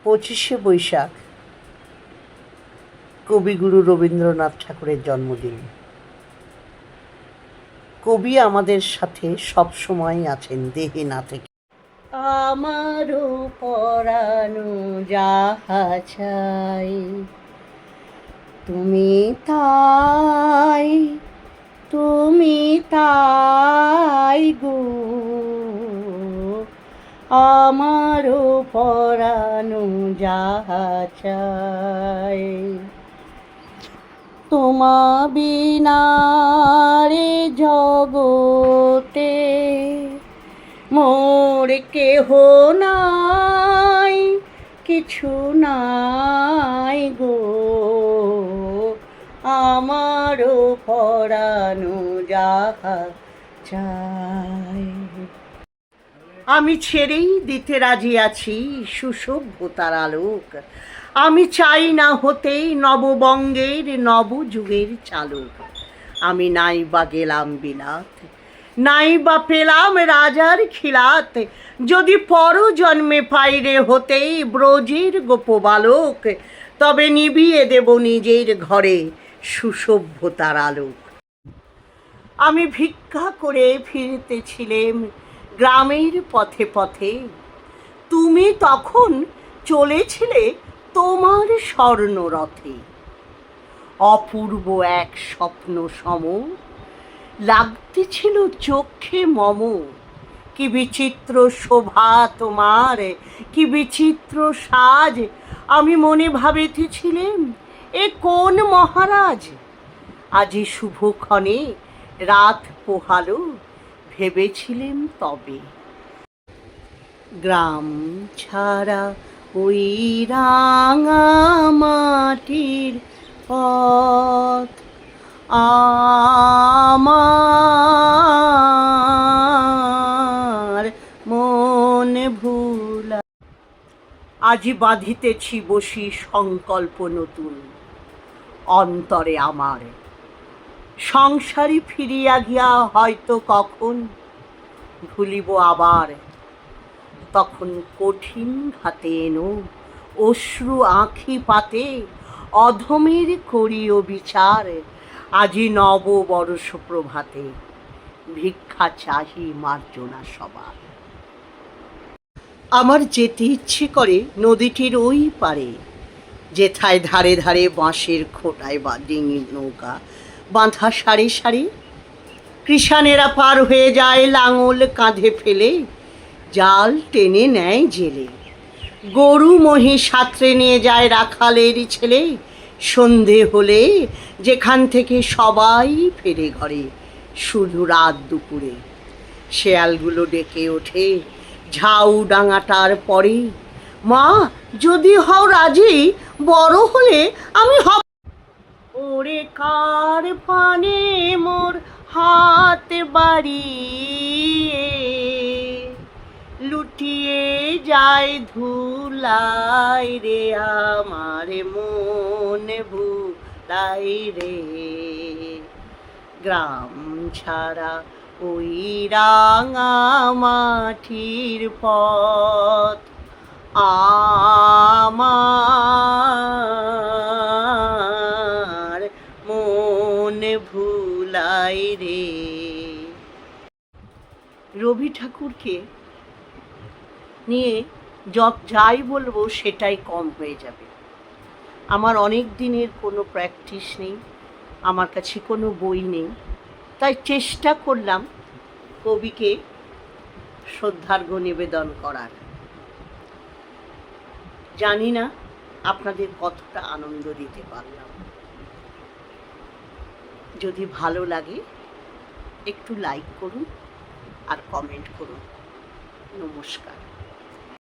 25শে বৈশাখ কবিগুরু রবীন্দ্রনাথ ঠাকুরের জন্মদিন। কবি আমাদের সাথে সব সময় আছেন, দেহে না থেকে। আমারও পরানো যাহা চাই, তুমি তাই, তুমি তাই গো। আমারও পরানো যাহা চাই, তোমা বিনা রে জগতে মোর কেহ নাই, কিছু নাই গো। আমারও পরানো যাহা চাই। আমি ছেড়েই দিতে রাজি আছি সুসভ্যতার আলোক। আমি চাই না হতেই নববঙ্গের নবযুগের চালক। আমি নাই বা গেলাম বিলাত, নাই বা পেলাম রাজার খিলাত, যদি পর জন্মে পাইরে হতেই ব্রজের গোপবালক, তবে নিভিয়ে দেব নিজের ঘরে সুসভ্যতার আলোক। আমি ভিক্ষা করে ফিরতেছিলেম গ্রামের পথে পথে, তুমি তখন চলেছিলে তোমার স্বর্ণরথে। অপূর্ব এক স্বপ্ন সম লাগতেছিল চোখে মম। কি বিচিত্র শোভা তোমার, কি বিচিত্র সাজ। আমি মনে ভাবিতেছিলেম, এ কোন মহারাজ। আজি শুভক্ষণে রাত পোহালো, ভেবেছিলেম তবে। গ্রাম ছাড়া ওই রাঙা মাটির পথ আমার মন ভুলা। আজি বাঁধিতেছি বসি সংকল্প নতুন অন্তরে আমার। সংসারে ফিরিয়া গিয়া হয়তো কখন ভুলিব আবার। তখন কঠিন হাতে এনো অশ্রু আঁখি পাতে, অধমের করিও বিচার। আজি নব বরষ প্রভাতে ভিক্ষা চাহি মার্জনা সবার। আমার যেতে ইচ্ছে করে নদীটির ওই পারে, যেথায় ধারে ধারে বাঁশের খোঁটায় বা ডিঙি নৌকা বাঁধা সারি সারি। কৃষানেরা পার হয়ে যায় লাঙল কাঁধে ফেলে, জাল টেনে নেয় জেলে। গরু মহিষ সাঁতরে নিয়ে যায় রাখালের ছেলে। সন্ধে হলে যেখান থেকে সবাই ফেরে ঘরে, শুধু রাত দুপুরে শেয়ালগুলো ডেকে ওঠে ঝাউ ডাঙাটার পরে, মা যদি হও রাজি, বড় হলে আমি হব। ওরে কার পানে মোর হাত বাড়িয়ে, লুটিয়ে যায় ধুলাই রে আমার মন ভুলাই রে। গ্রাম ছাড়া ওই রাঙা মাটির পথ আমার মন ভুলাই রে। রবি ঠাকুরকে নিয়ে যাই বলবো সেটাই কম হয়ে যাবে। আমার অনেক দিনের কোনো প্র্যাকটিস নেই, আমার কাছে কোনো বই নেই, তাই চেষ্টা করলাম কবিকে শ্রদ্ধার্ঘ্য নিবেদন করার। জানি না আপনাদের কতটা আনন্দ দিতে পারলাম। যদি ভালো লাগে একটু লাইক করুন আর কমেন্ট করুন। নমস্কার।